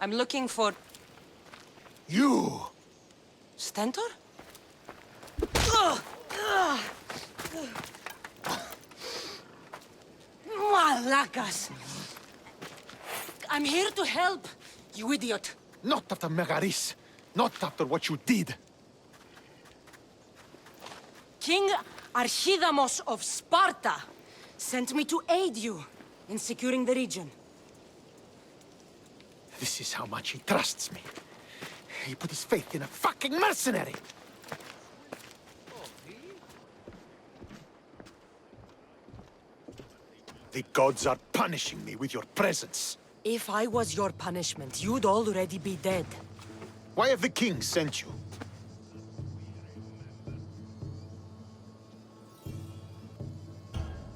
I'm looking for... You! Stentor? Malacas! I'm here to help, you idiot. Not after Megaris. Not after what you did. King Archidamos of Sparta sent me to aid you in securing the region. This is how much he trusts me. He put his faith in a fucking mercenary! The gods are punishing me with your presence. If I was your punishment, you'd already be dead. Why have the king sent you?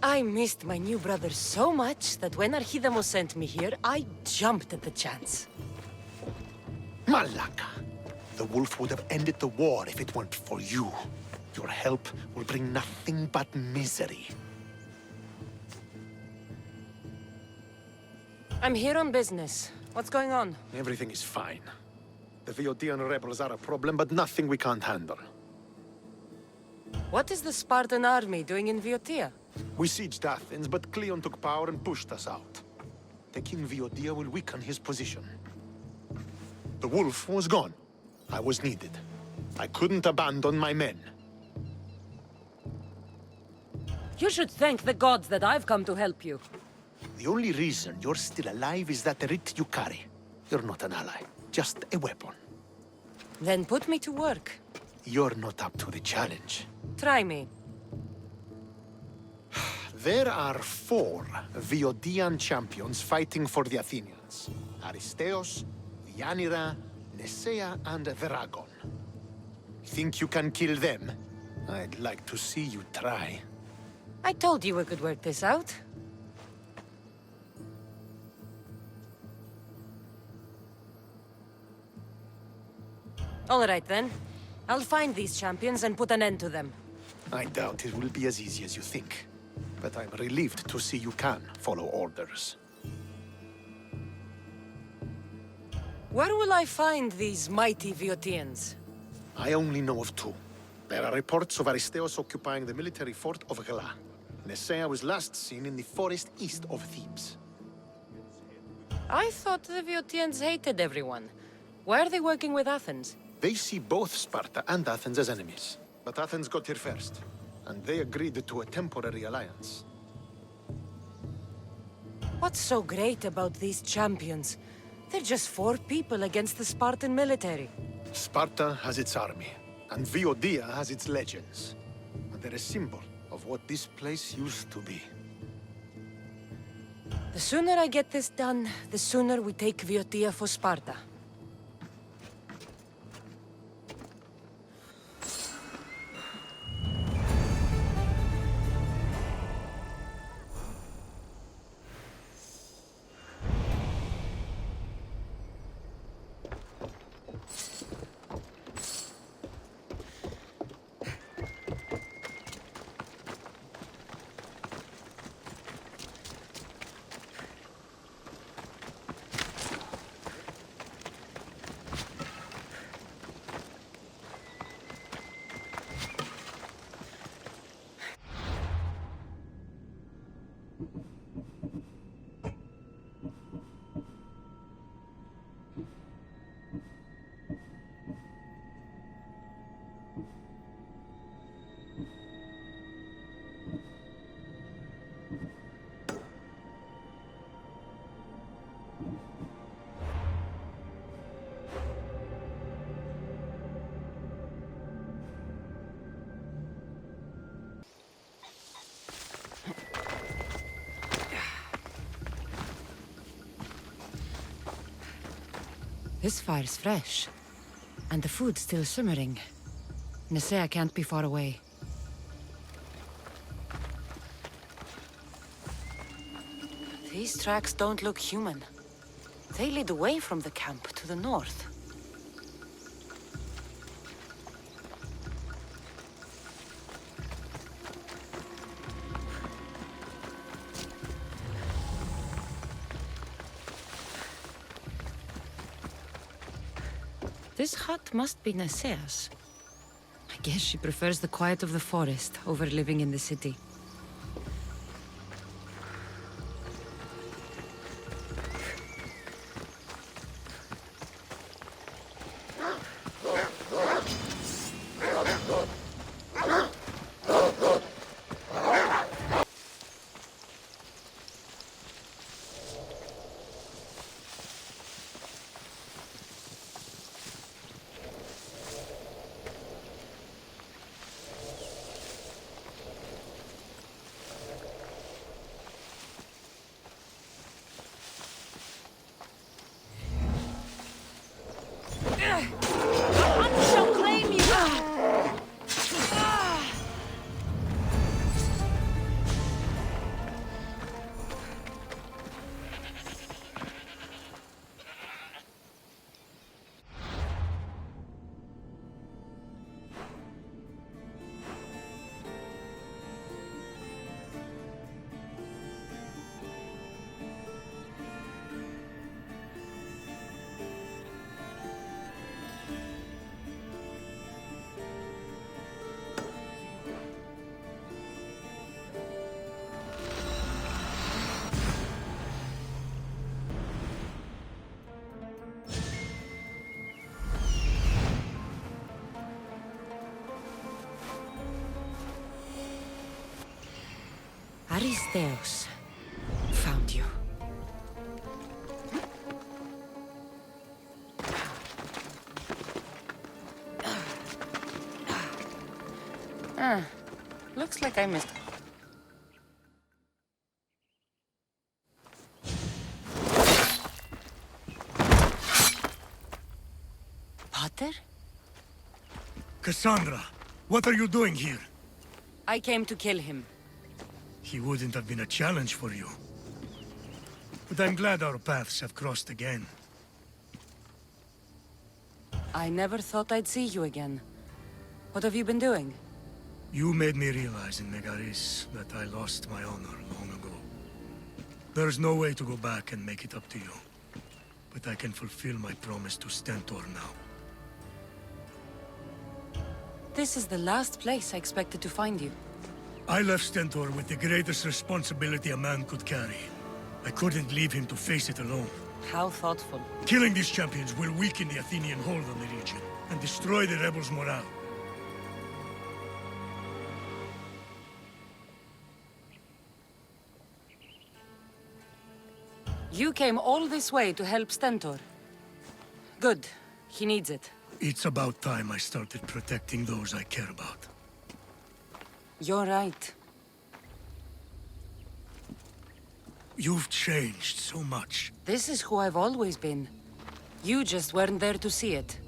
I missed my new brother so much that when Archidamos sent me here, I jumped at the chance. Malaka! The wolf would have ended the war if it weren't for you. Your help will bring nothing but misery. I'm here on business. What's going on? Everything is fine. The Viodian rebels are a problem, but nothing we can't handle. What is the Spartan army doing in Viotia? We sieged Athens, but Cleon took power and pushed us out. Taking Viotia will weaken his position. The wolf was gone. I was needed. I couldn't abandon my men. You should thank the gods that I've come to help you. The only reason you're still alive is that writ you carry. You're not an ally, just a weapon. Then put me to work. You're not up to the challenge. Try me. There are 4 Viodian champions fighting for the Athenians. Aristeos, Deianira, Nesea, and Veragon. Think you can kill them? I'd like to see you try. I told you we could work this out. All right, then. I'll find these champions and put an end to them. I doubt it will be as easy as you think. But I'm relieved to see you can follow orders. Where will I find these mighty Viotians? I only know of 2. There are reports of Aristeos occupying the military fort of Gela. Nesea was last seen in the forest east of Thebes. I thought the Viotians hated everyone. Why are they working with Athens? They see both Sparta and Athens as enemies. But Athens got here first, and they agreed to a temporary alliance. What's so great about these champions? They're just 4 people against the Spartan military. Sparta has its army, and Viodia has its legends. And they're a symbol of what this place used to be. The sooner I get this done, the sooner we take Viotia for Sparta. This fire's fresh, and the food's still simmering. Nesea can't be far away. These tracks don't look human. They lead away from the camp to the north. This hut must be Nesea's. I guess she prefers the quiet of the forest over living in the city. Aristeos found you. Looks like I missed. Potter? Cassandra, what are you doing here? I came to kill him. He wouldn't have been a challenge for you. But I'm glad our paths have crossed again. I never thought I'd see you again. What have you been doing? You made me realize in Megaris that I lost my honor long ago. There's no way to go back and make it up to you. But I can fulfill my promise to Stentor now. This is the last place I expected to find you. I left Stentor with the greatest responsibility a man could carry. I couldn't leave him to face it alone. How thoughtful. Killing these champions will weaken the Athenian hold on the region, and destroy the rebels' morale. You came all this way to help Stentor. Good. He needs it. It's about time I started protecting those I care about. You're right. You've changed so much. This is who I've always been. You just weren't there to see it.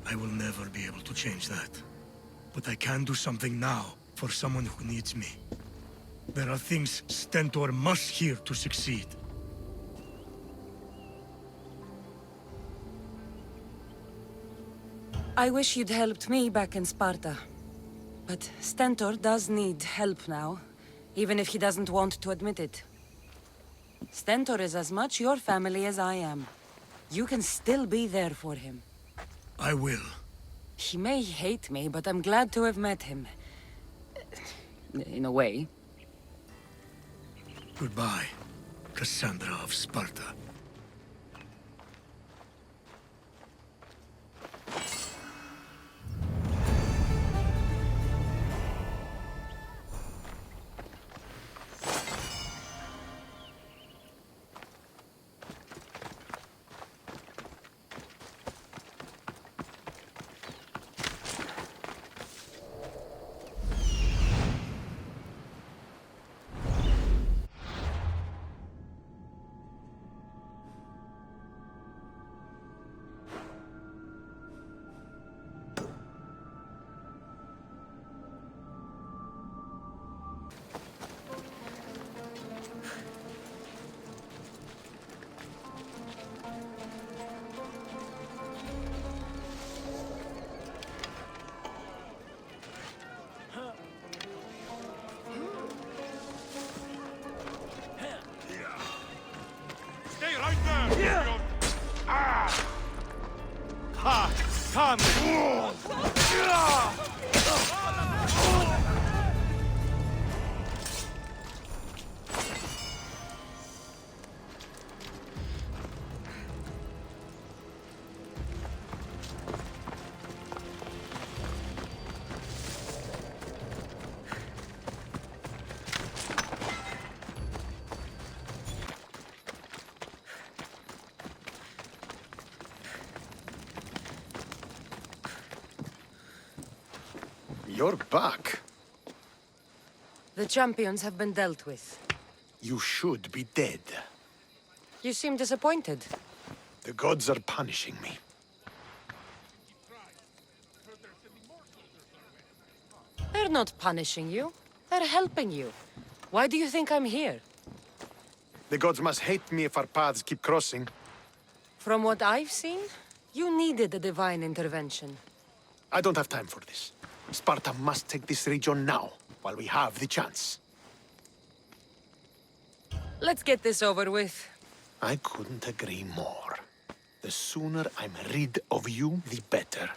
I will never be able to change that. But I can do something now for someone who needs me. There are things Stentor must hear to succeed. I wish you'd helped me back in Sparta. But Stentor does need help now, even if he doesn't want to admit it. Stentor is as much your family as I am. You can still be there for him. I will. He may hate me, but I'm glad to have met him. In a way. Goodbye, Cassandra of Sparta. Come! You're back. The champions have been dealt with. You should be dead. You seem disappointed. The gods are punishing me. They're not punishing you. They're helping you. Why do you think I'm here? The gods must hate me if our paths keep crossing. From what I've seen, you needed a divine intervention. I don't have time for this. Sparta must take this region now, while we have the chance. Let's get this over with. I couldn't agree more. The sooner I'm rid of you, the better.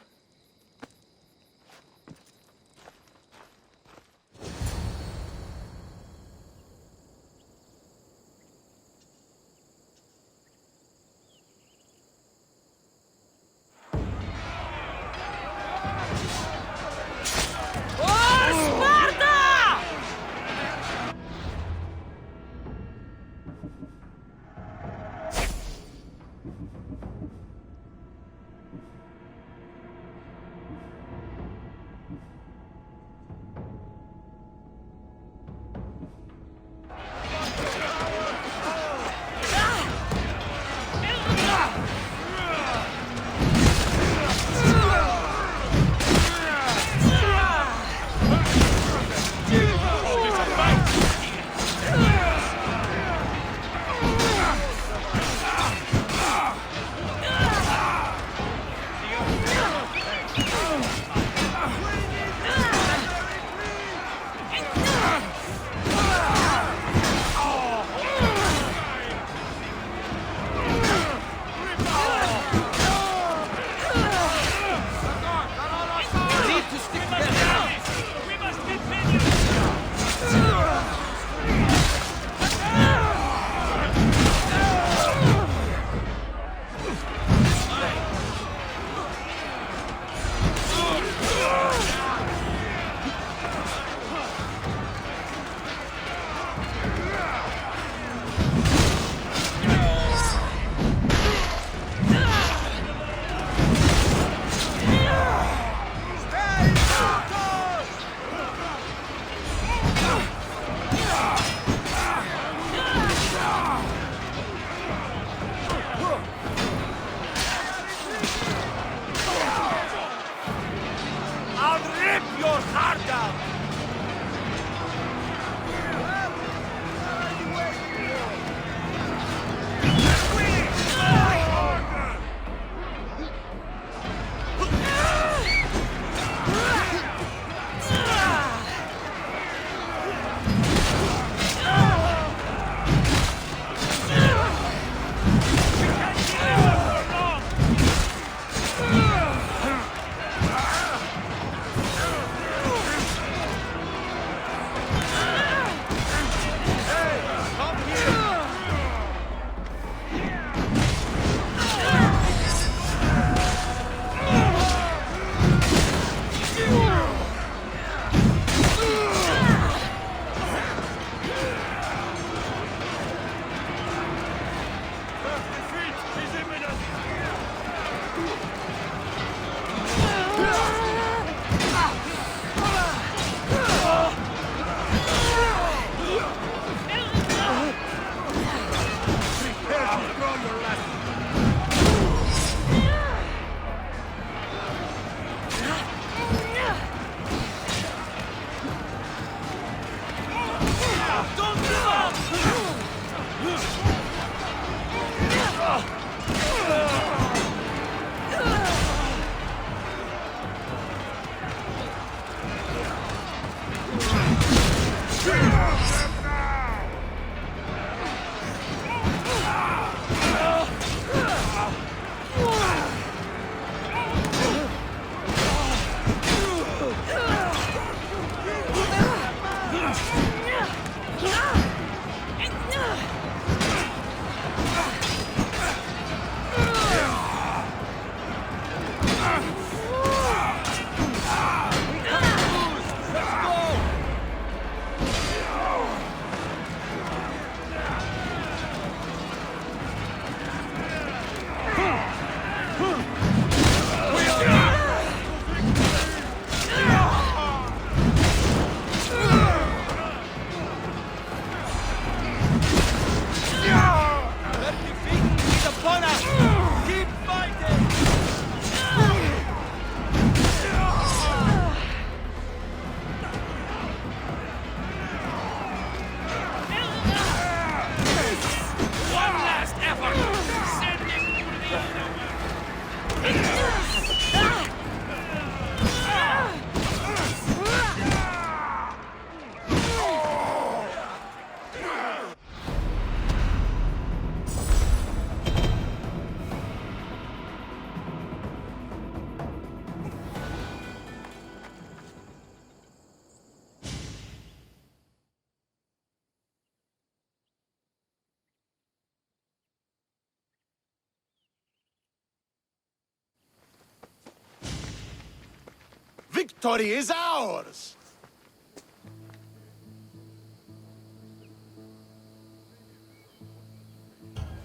Victory is ours!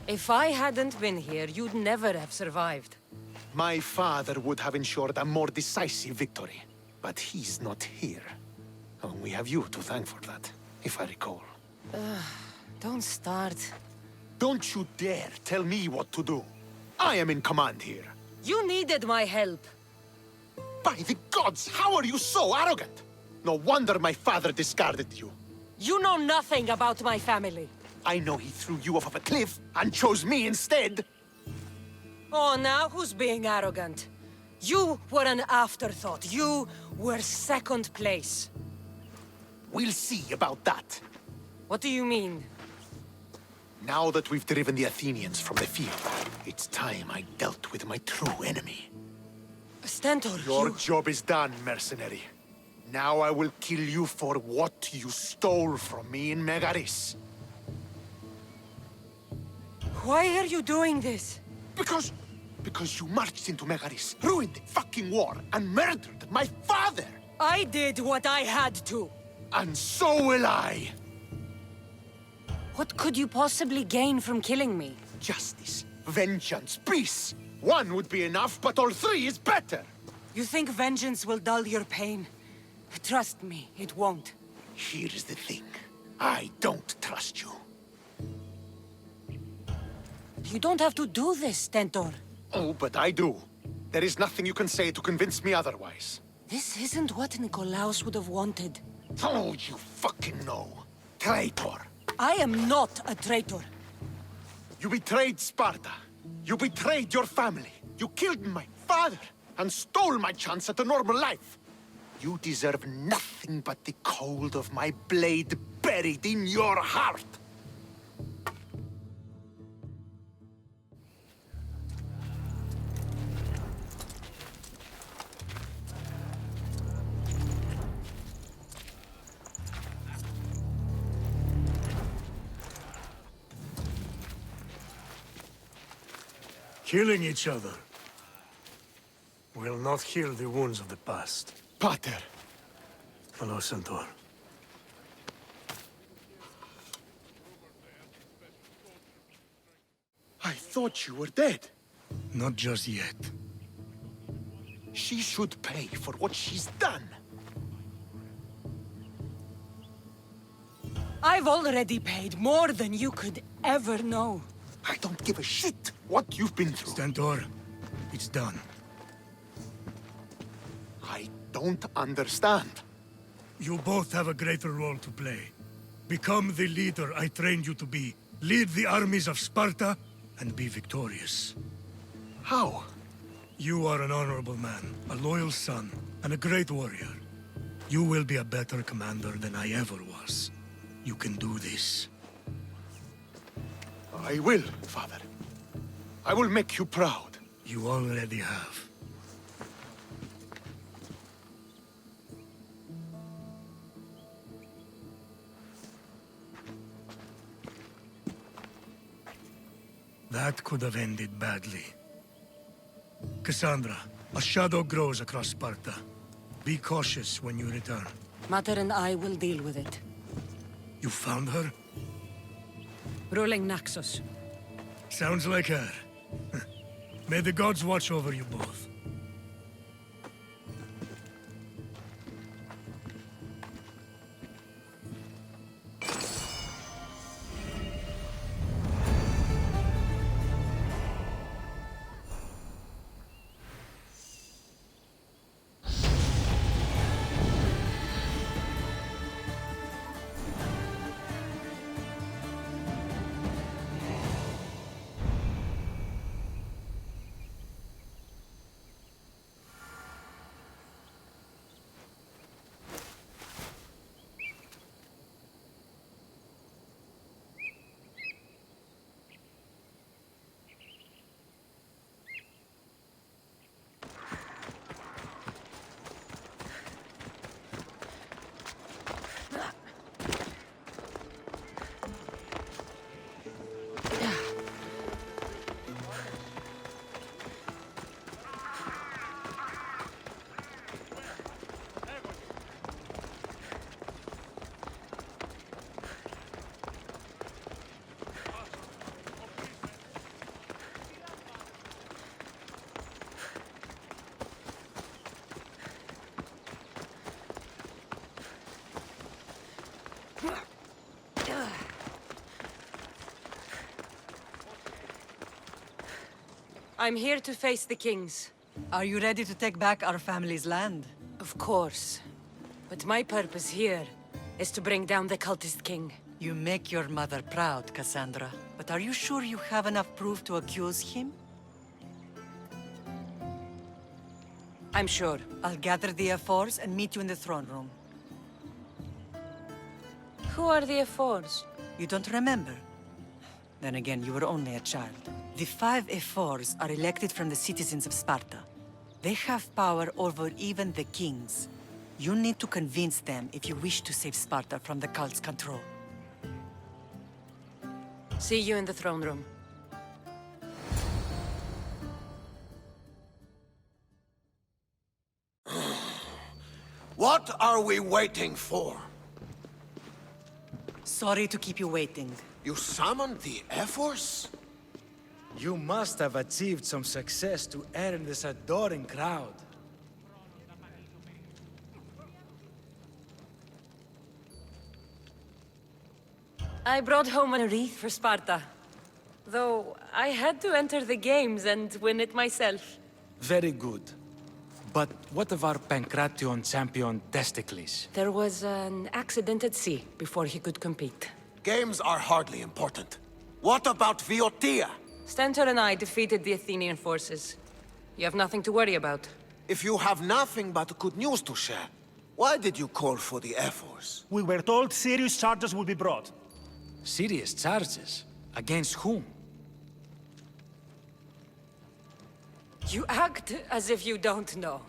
If I hadn't been here, you'd never have survived. My father would have ensured a more decisive victory. But he's not here. Oh, we have you to thank for that, if I recall. Don't start. Don't you dare tell me what to do. I am in command here. You needed my help. By the gods, how are you so arrogant? No wonder my father discarded you. You know nothing about my family. I know he threw you off of a cliff and chose me instead. Oh, now who's being arrogant? You were an afterthought. You were second place. We'll see about that. What do you mean? Now that we've driven the Athenians from the field, it's time I dealt with my true enemy. Stentor, Your job is done, mercenary. Now I will kill you for what you stole from me in Megaris. Why are you doing this? Because you marched into Megaris, ruined the fucking war, and murdered my father! I did what I had to. And so will I! What could you possibly gain from killing me? Justice, vengeance, peace! One would be enough, but all three is better! You think vengeance will dull your pain? Trust me, it won't. Here's the thing. I don't trust you. You don't have to do this, Stentor. Oh, but I do. There is nothing you can say to convince me otherwise. This isn't what Nikolaos would have wanted. Oh, you fucking know. Traitor. I am not a traitor. You betrayed Sparta. You betrayed your family. You killed my father and stole my chance at a normal life. You deserve nothing but the cold of my blade buried in your heart. Killing each other will not heal the wounds of the past. Pater. Hello, Centaur. I thought you were dead. Not just yet. She should pay for what she's done. I've already paid more than you could ever know. I don't give a shit what you've been through. Stentor, it's done. I don't understand. You both have a greater role to play. Become the leader I trained you to be. Lead the armies of Sparta and be victorious. How? You are an honorable man, a loyal son, and a great warrior. You will be a better commander than I ever was. You can do this. I will, Father. I will make you proud. You already have. That could have ended badly. Cassandra, a shadow grows across Sparta. Be cautious when you return. Mater and I will deal with it. You found her? Ruling Naxos. Sounds like her. May the gods watch over you both. I'm here to face the kings. Are you ready to take back our family's land? Of course. But my purpose here is to bring down the cultist king. You make your mother proud, Cassandra. But are you sure you have enough proof to accuse him? I'm sure. I'll gather the F4s and meet you in the throne room. Who are the F4s? You don't remember? Then again, you were only a child. The 5 F4s are elected from the citizens of Sparta. They have power over even the kings. You need to convince them if you wish to save Sparta from the cult's control. See you in the throne room. What are we waiting for? Sorry to keep you waiting. You summoned the F-Force? You must have achieved some success to earn this adoring crowd. I brought home a wreath for Sparta. Though I had to enter the games and win it myself. Very good. But what of our Pancration champion Testicles? There was an accident at sea before he could compete. Games are hardly important. What about Viotia? Stentor and I defeated the Athenian forces. You have nothing to worry about. If you have nothing but good news to share, why did you call for the F-Force? We were told serious charges would be brought. Serious charges? Against whom? You act as if you don't know.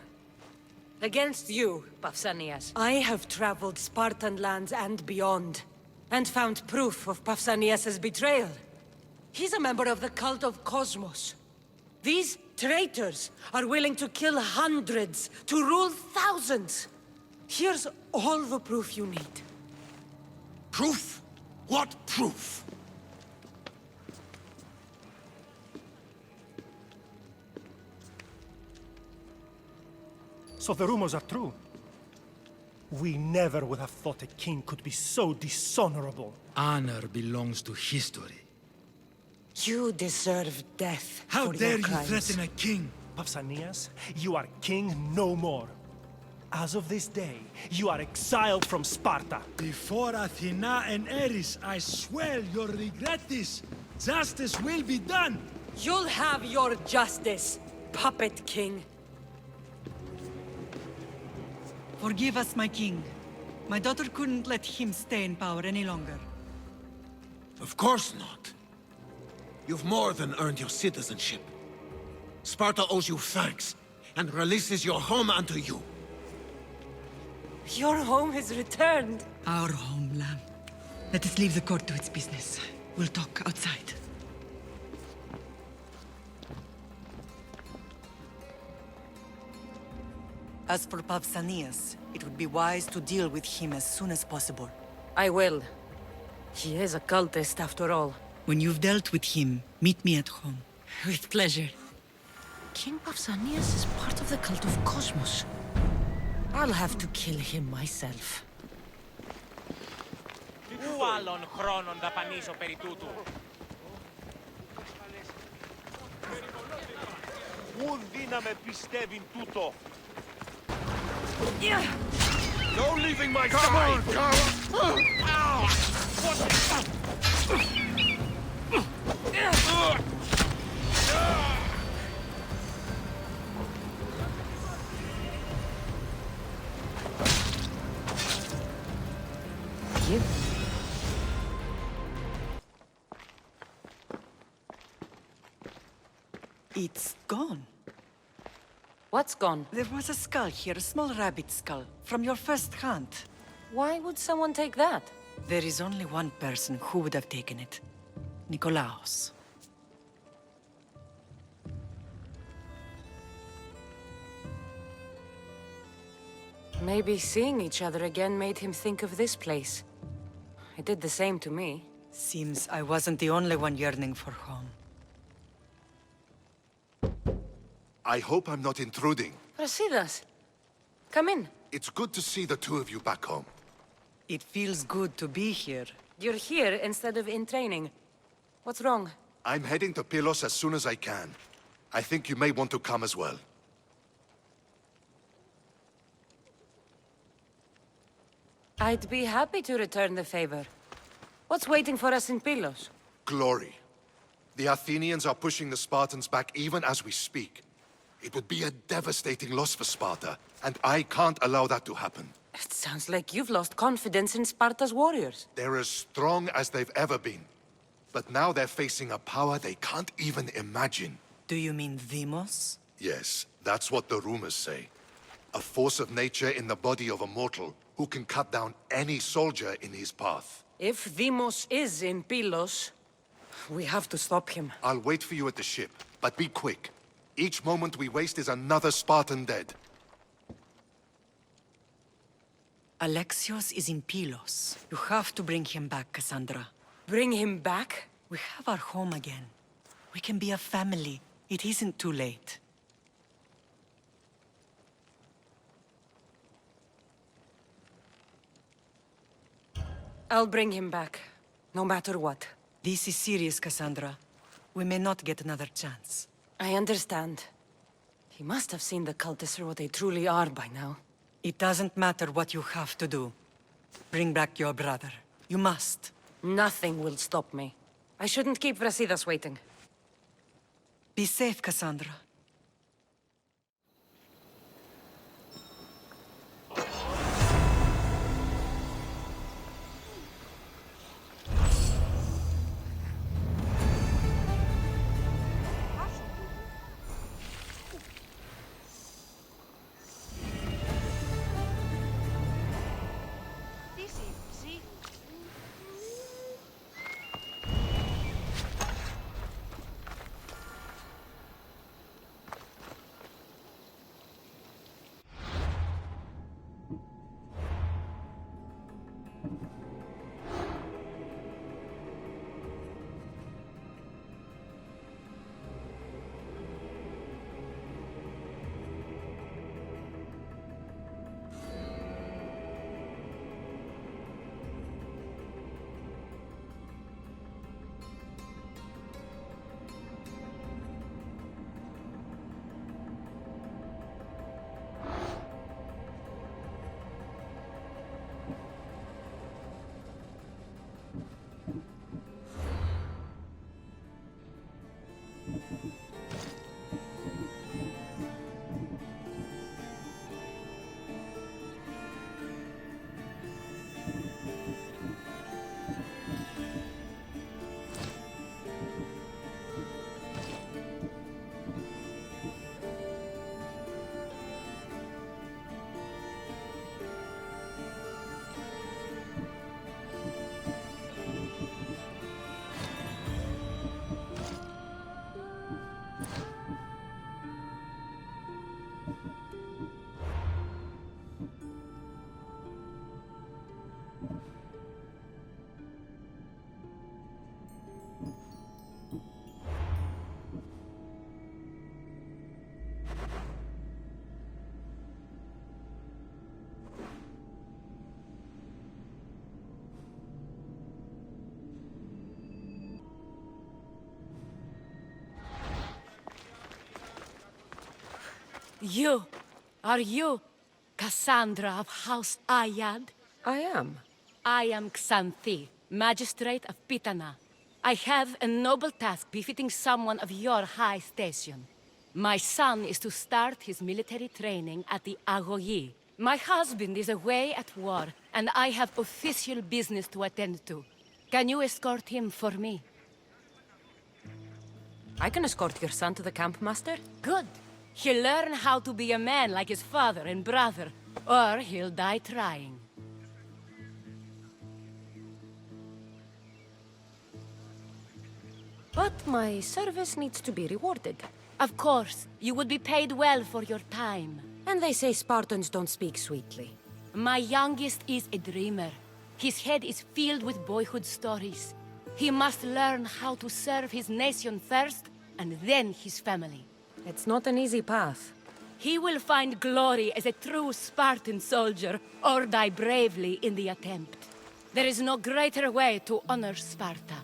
Against you, Pausanias. I have traveled Spartan lands and beyond, and found proof of Pausanias' betrayal. He's a member of the cult of Cosmos. These traitors are willing to kill hundreds to rule thousands. Here's all the proof you need. Proof? What proof? So the rumors are true. We never would have thought a king could be so dishonorable. Honor belongs to history. You deserve death. How for dare your you crimes. threaten a king? Pausanias, you are king no more. As of this day, you are exiled from Sparta. Before Athena and Eris, I swear you'll regret this. Justice will be done. You'll have your justice, puppet king. Forgive us, my king. My daughter couldn't let him stay in power any longer. Of course not. You've more than earned your citizenship. Sparta owes you thanks, and releases your home unto you. Your home is returned. Our homeland. Let us leave the court to its business. We'll talk outside. As for Pausanias, it would be wise to deal with him as soon as possible. I will. He is a cultist, after all. When you've dealt with him, meet me at home. With pleasure. King Pausanias is part of the cult of Cosmos. I'll have to kill him myself. Πού άλλον χρόνον δαπανίσω περί τούτου. Πού δύναμε πιστεύειν τούτο. No leaving my side! You? It's gone. What's gone? There was a skull here, a small rabbit skull, from your first hunt. Why would someone take that? There is only one person who would have taken it. Nikolaos. Maybe seeing each other again made him think of this place. It did the same to me. Seems I wasn't the only one yearning for home. I hope I'm not intruding. Prasidas, come in. It's good to see the two of you back home. It feels good to be here. You're here instead of in training. What's wrong? I'm heading to Pylos as soon as I can. I think you may want to come as well. I'd be happy to return the favor. What's waiting for us in Pylos? Glory. The Athenians are pushing the Spartans back even as we speak. It would be a devastating loss for Sparta, and I can't allow that to happen. It sounds like you've lost confidence in Sparta's warriors. They're as strong as they've ever been. But now they're facing a power they can't even imagine. Do you mean Demos? Yes, that's what the rumors say. A force of nature in the body of a mortal who can cut down any soldier in his path. If Demos is in Pylos, we have to stop him. I'll wait for you at the ship, but be quick. Each moment we waste is another Spartan dead. Alexios is in Pylos. You have to bring him back, Cassandra. Bring him back? We have our home again. We can be a family. It isn't too late. I'll bring him back, no matter what. This is serious, Cassandra. We may not get another chance. I understand. He must have seen the cultists for what they truly are by now. It doesn't matter what you have to do. Bring back your brother. You must. Nothing will stop me. I shouldn't keep Brasidas waiting. Be safe, Cassandra. Are you Cassandra of House Ayad? I am. I am Xanthi, Magistrate of Pitana. I have a noble task befitting someone of your high station. My son is to start his military training at the Agogi. My husband is away at war, and I have official business to attend to. Can you escort him for me? I can escort your son to the camp, Master. Good. He'll learn how to be a man like his father and brother, or he'll die trying. But my service needs to be rewarded. Of course, you would be paid well for your time. And they say Spartans don't speak sweetly. My youngest is a dreamer. His head is filled with boyhood stories. He must learn how to serve his nation first, and then his family. It's not an easy path. He will find glory as a true Spartan soldier, or die bravely in the attempt. There is no greater way to honor Sparta.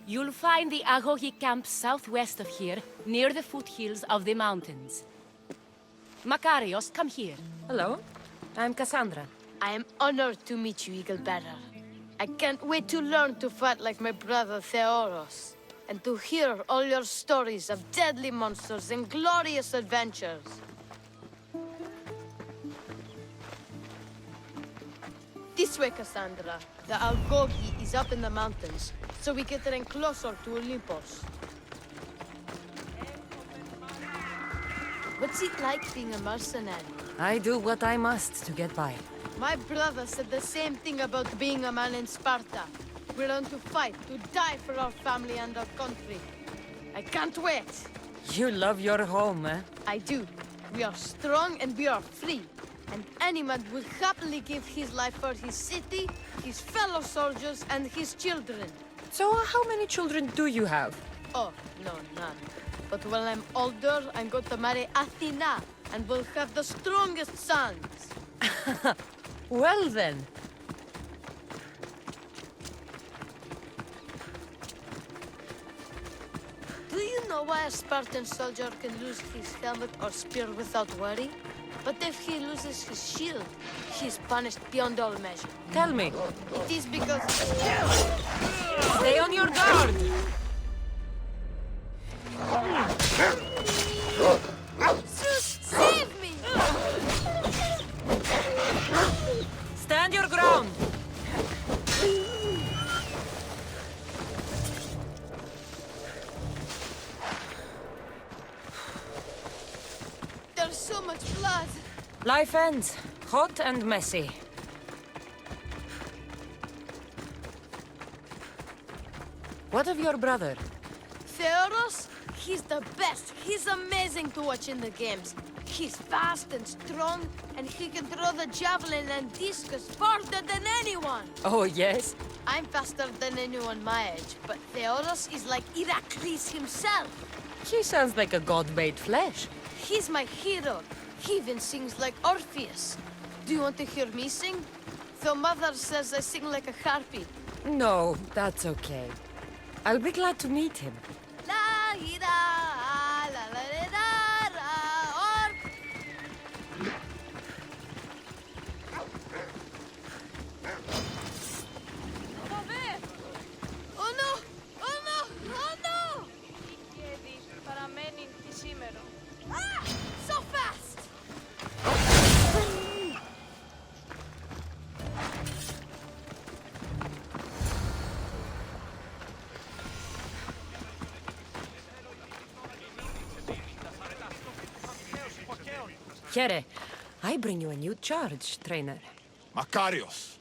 You'll find the Agogi camp southwest of here, near the foothills of the mountains. Makarios, come here. Hello, I'm Cassandra. I am honored to meet you, Eagle Bearer. I can't wait to learn to fight like my brother Theoros, and to hear all your stories of deadly monsters and glorious adventures. This way, Cassandra. The Algogi is up in the mountains, so we get in closer to Olympos. What's it like being a mercenary? I do what I must to get by. My brother said the same thing about being a man in Sparta. We learn to fight, to die for our family and our country. I can't wait. You love your home, eh? I do. We are strong and we are free. And any man will happily give his life for his city, his fellow soldiers, and his children. So how many children do you have? Oh, no, none. But when I'm older, I'm going to marry Athena, and we'll have the strongest sons. Well then. Do you know why a Spartan soldier can lose his helmet or spear without worry? But if he loses his shield, he's punished beyond all measure. Tell me. It is because... Stay on your guard! Zeus, save me! Stand your ground! There's so much blood. Life ends. Hot and messy. What of your brother? Theoros? He's the best. He's amazing to watch in the games. He's fast and strong, and he can throw the javelin and discus farther than anyone. Oh, yes? I'm faster than anyone my age, but Theoros is like Heracles himself. He sounds like a god made flesh. He's my hero. He even sings like Orpheus. Do you want to hear me sing? Though Mother says I sing like a harpy. No, that's okay. I'll be glad to meet him. La ira, la la la la, or... Oh no! Oh no! Oh no! Ah! So fast! Here, I bring you a new charge, trainer. Makarios,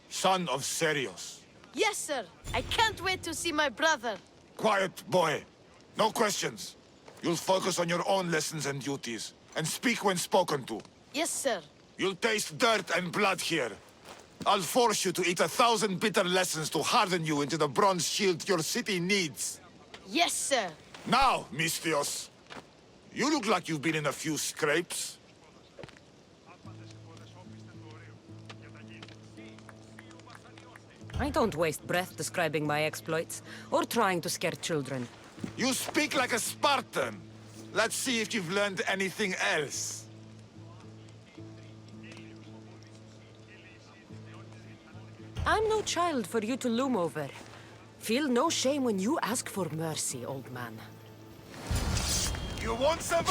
son of Serios. Yes, sir. I can't wait to see my brother. Quiet, boy. No questions. You'll focus on your own lessons and duties, and speak when spoken to. Yes, sir. You'll taste dirt and blood here. I'll force you to eat 1,000 bitter lessons to harden you into the bronze shield your city needs. Yes, sir. Now, Mistios, you look like you've been in a few scrapes. I don't waste breath describing my exploits, or trying to scare children. You speak like a Spartan. Let's see if you've learned anything else. I'm no child for you to loom over. Feel no shame when you ask for mercy, old man. You want some?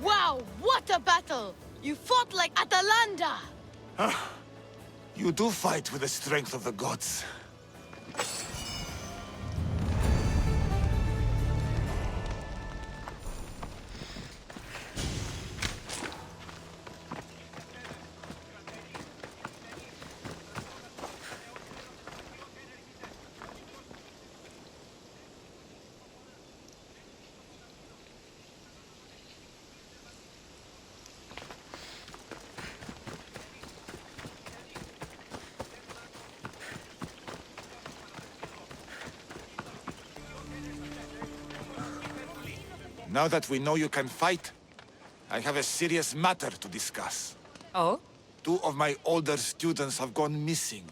Wow, what a battle! You fought like Atalanta! You do fight with the strength of the gods. Now that we know you can fight, I have a serious matter to discuss. Oh? 2 of my older students have gone missing.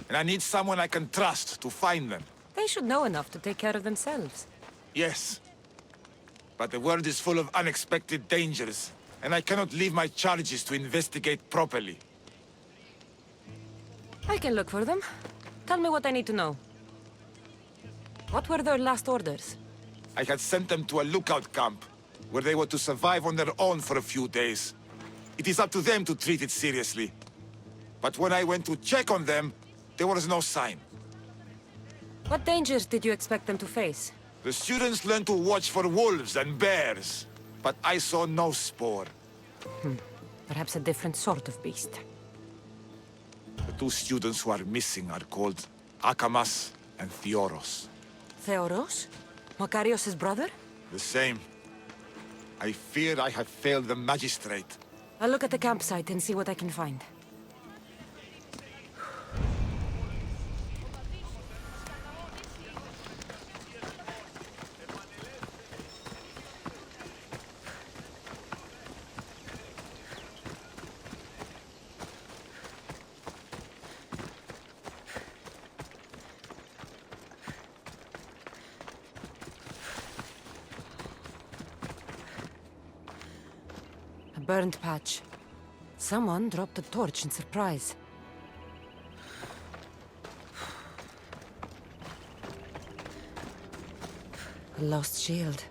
And I need someone I can trust to find them. They should know enough to take care of themselves. Yes. But the world is full of unexpected dangers, and I cannot leave my charges to investigate properly. I can look for them. Tell me what I need to know. What were their last orders? I had sent them to a lookout camp, where they were to survive on their own for a few days. It is up to them to treat it seriously. But when I went to check on them, there was no sign. What dangers did you expect them to face? The students learned to watch for wolves and bears, but I saw no spoor. Perhaps a different sort of beast. The 2 students who are missing are called Akamas and Theoros. Theoros? Makarios' brother? The same. I fear I have failed the magistrate. I'll look at the campsite and see what I can find. A burned patch. Someone dropped a torch in surprise. A lost shield.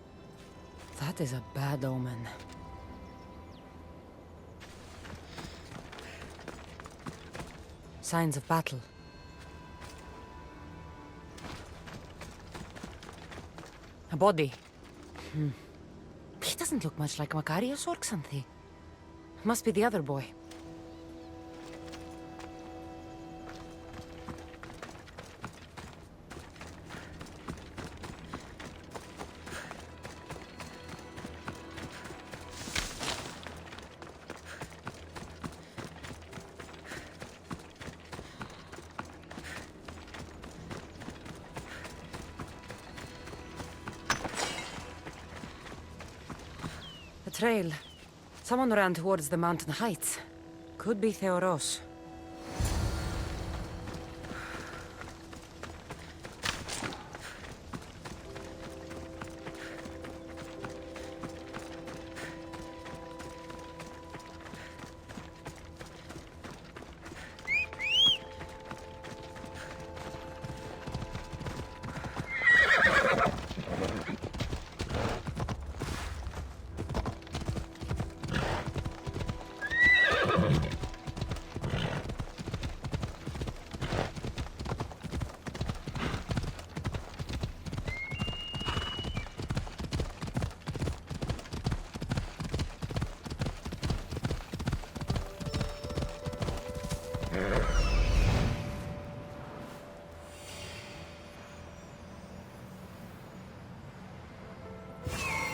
That is a bad omen. Signs of battle. A body. He doesn't look much like Makarios or Xanthi. Must be the other boy. A trail. Someone ran towards the mountain heights. Could be Theoros.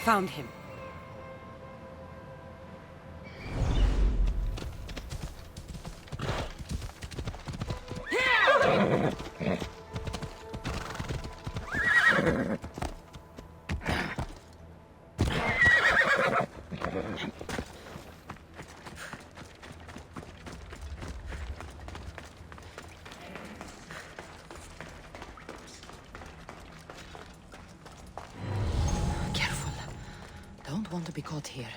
Found him. Don't want to be caught here.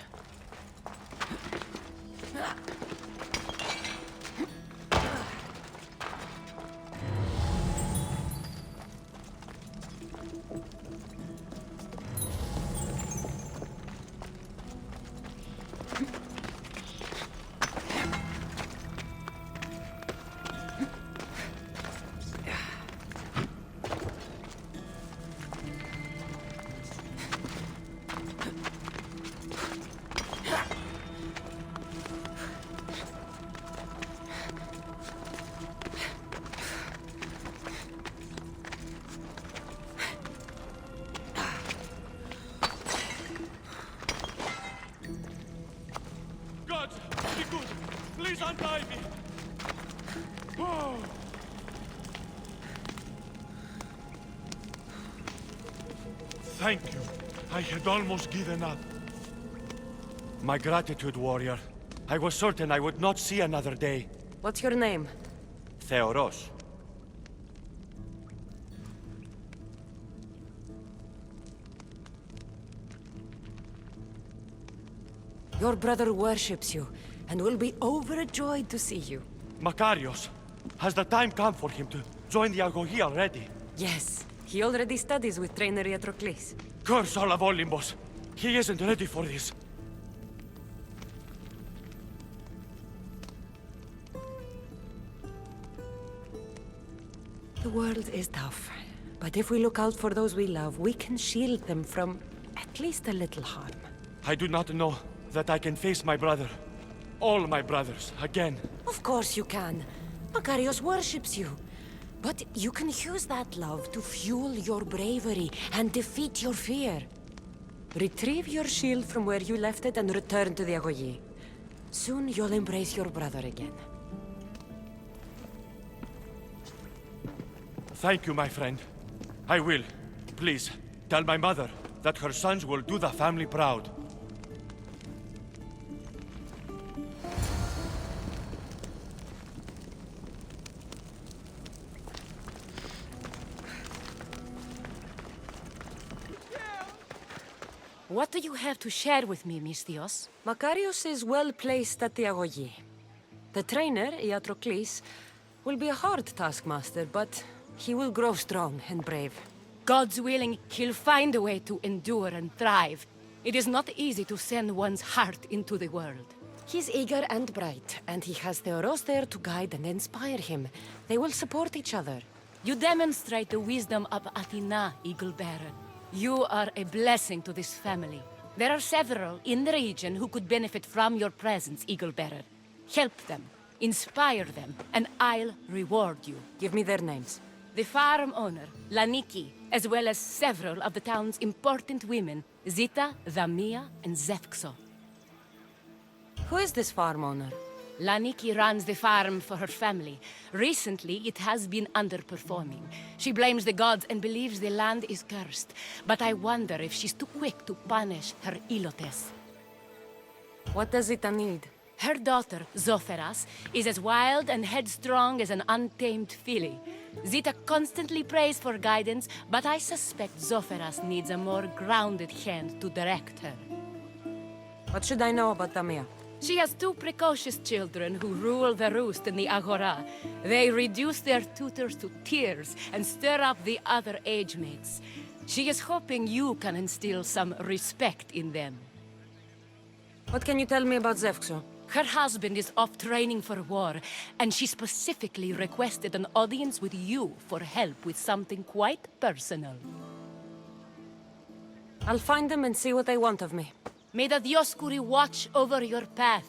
God, be good. Please untie me. Oh. Thank you. I had almost given up. My gratitude, warrior. I was certain I would not see another day. What's your name? Theoros. Your brother worships you, and will be overjoyed to see you. Makarios. Has the time come for him to join the Agogi already? Yes, he already studies with trainer Patroclus. Curse all of Olympus. He isn't ready for this. The world is tough, but if we look out for those we love, we can shield them from at least a little harm. I do not know that I can face my brother. All my brothers, again. Of course you can. Makarios worships you. But you can use that love to fuel your bravery and defeat your fear. Retrieve your shield from where you left it and return to the Agogi. Soon you'll embrace your brother again. Thank you, my friend. I will. Please, tell my mother that her sons will do the family proud. What do you have to share with me, Misthios? Makarios is well placed at the Agogi. The trainer, Patroclus, will be a hard taskmaster, but he will grow strong and brave. God's willing, he'll find a way to endure and thrive. It is not easy to send one's heart into the world. He's eager and bright, and he has Theoros there to guide and inspire him. They will support each other. You demonstrate the wisdom of Athena, Eagle Bearer. You are a blessing to this family. There are several in the region who could benefit from your presence, Eagle Bearer. Help them, inspire them, and I'll reward you. Give me their names. The farm owner, Laniki, as well as several of the town's important women, Zita, Dhamia, and Zefxo. Who is this farm owner? Laniki runs the farm for her family. Recently, it has been underperforming. She blames the gods and believes the land is cursed. But I wonder if she's too quick to punish her ilotes. What does Zita need? Her daughter, Zoferas, is as wild and headstrong as an untamed filly. Zita constantly prays for guidance, but I suspect Zoferas needs a more grounded hand to direct her. What should I know about Dhamia? She has two precocious children who rule the roost in the Agora. They reduce their tutors to tears and stir up the other age mates. She is hoping you can instill some respect in them. What can you tell me about Zefxo? Her husband is off training for war, and she specifically requested an audience with you for help with something quite personal. I'll find them and see what they want of me. May the Dioscuri watch over your path.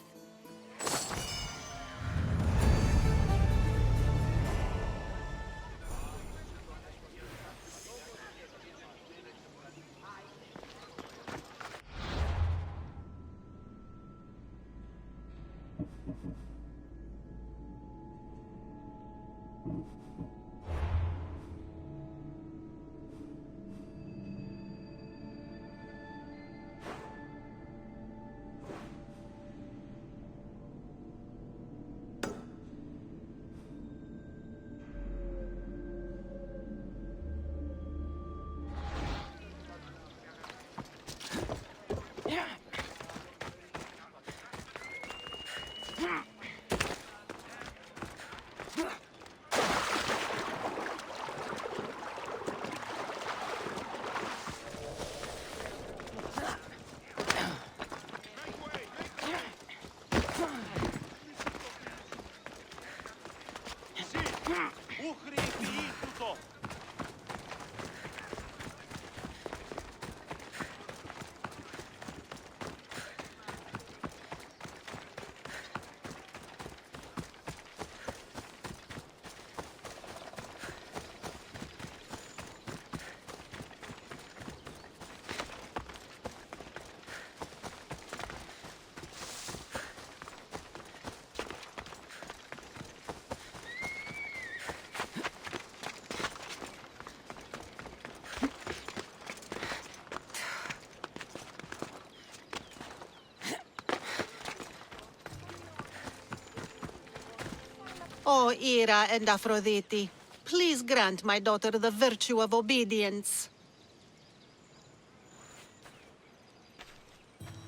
O Ira and Aphrodite, please grant my daughter the virtue of obedience.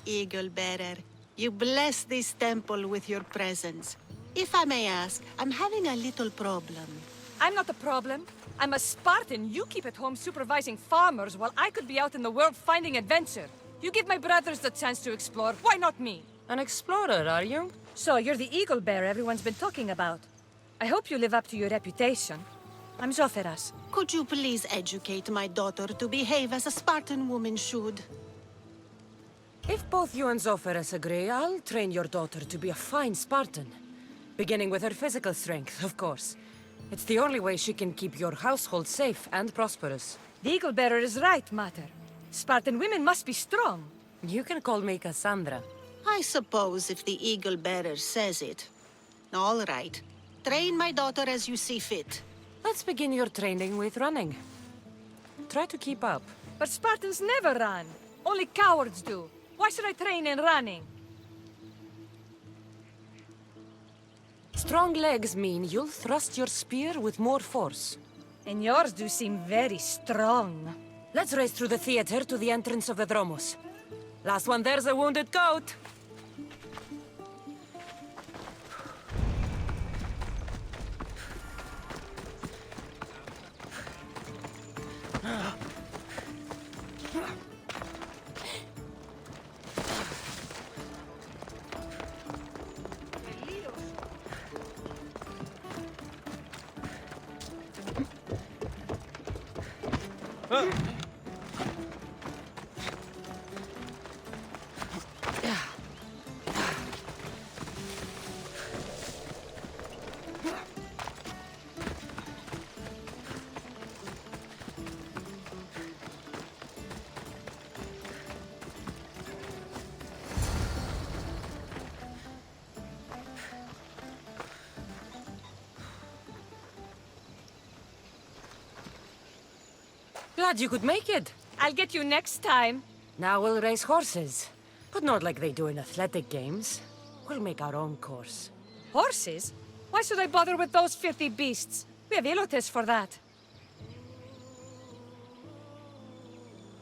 Eagle Bearer, you bless this temple with your presence. If I may ask, I'm having a little problem. I'm not the problem. I'm a Spartan. You keep at home supervising farmers while I could be out in the world finding adventure. You give my brothers the chance to explore. Why not me? An explorer, are you? So you're the eagle bearer everyone's been talking about. I hope you live up to your reputation. I'm Zoferas. Could you please educate my daughter to behave as a Spartan woman should? If both you and Zoferas agree, I'll train your daughter to be a fine Spartan. Beginning with her physical strength, of course. It's the only way she can keep your household safe and prosperous. The eagle bearer is right, Mater. Spartan women must be strong. You can call me Cassandra. I suppose if the Eagle Bearer says it. All right. Train my daughter as you see fit. Let's begin your training with running. Try to keep up. But Spartans never run. Only cowards do. Why should I train in running? Strong legs mean you'll thrust your spear with more force. And yours do seem very strong. Let's race through the theater to the entrance of the Dromos. Last one there's a wounded goat. Glad you could make it. I'll get you next time. Now we'll race horses. But not like they do in athletic games. We'll make our own course. Horses? Why should I bother with those filthy beasts? We have elotes for that.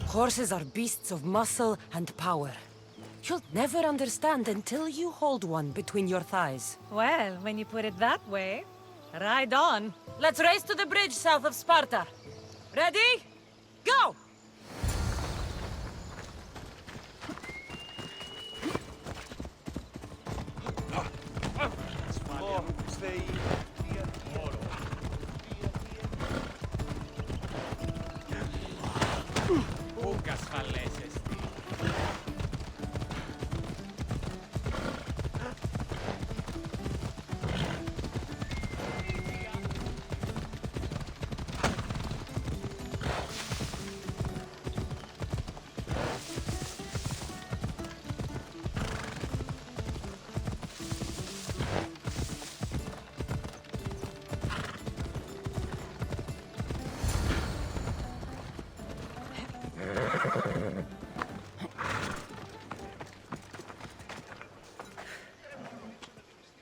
Horses are beasts of muscle and power. You'll never understand until you hold one between your thighs. Well, when you put it that way, ride on. Let's race to the bridge south of Sparta. Ready? Go! Poucas faleses.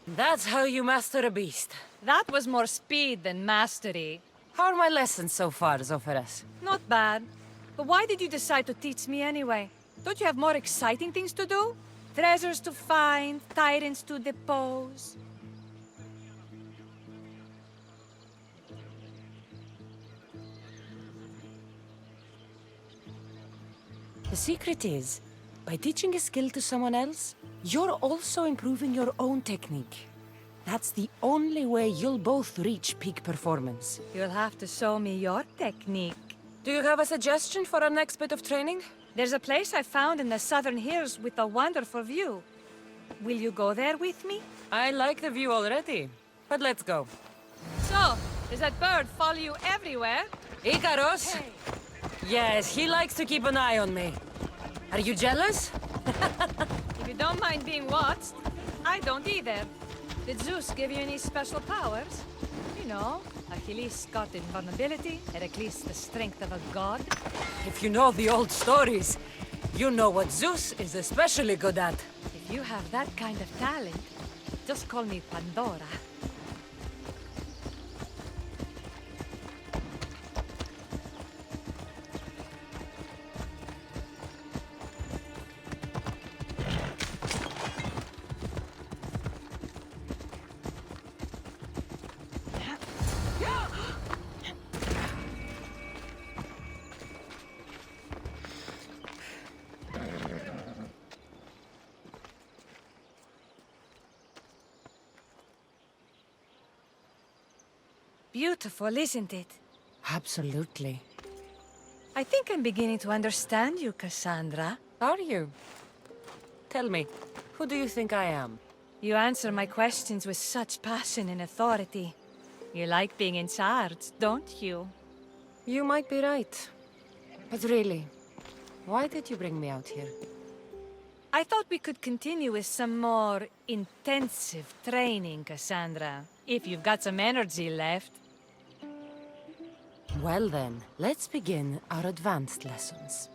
That's how you master a beast. That was more speed than mastery. How are my lessons so far, Zoferas? Not bad. But why did you decide to teach me anyway? Don't you have more exciting things to do? Treasures to find, tyrants to depose. The secret is, by teaching a skill to someone else, you're also improving your own technique. That's the only way you'll both reach peak performance. You'll have to show me your technique. Do you have a suggestion for our next bit of training? There's a place I found in the southern hills with a wonderful view. Will you go there with me? I like the view already, but let's go. So, does that bird follow you everywhere? Icaros? Hey. Yes, he likes to keep an eye on me. Are you jealous? If you don't mind being watched, I don't either. Did Zeus give you any special powers? You know, Achilles got invulnerability, Heracles the strength of a god. If you know the old stories, you know what Zeus is especially good at. If you have that kind of talent, just call me Pandora. beautiful, isn't it? Absolutely. I think I'm beginning to understand you, Cassandra. Are you? Tell me, who do you think I am? You answer my questions with such passion and authority. You like being in charge, don't you? You might be right. But really, why did you bring me out here? I thought we could continue with some more intensive training, Cassandra. If you've got some energy left. Well then, let's begin our advanced lessons.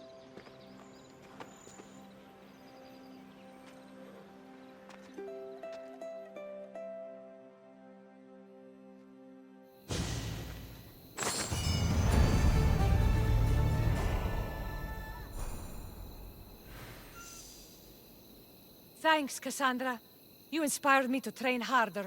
Thanks, Cassandra. You inspired me to train harder.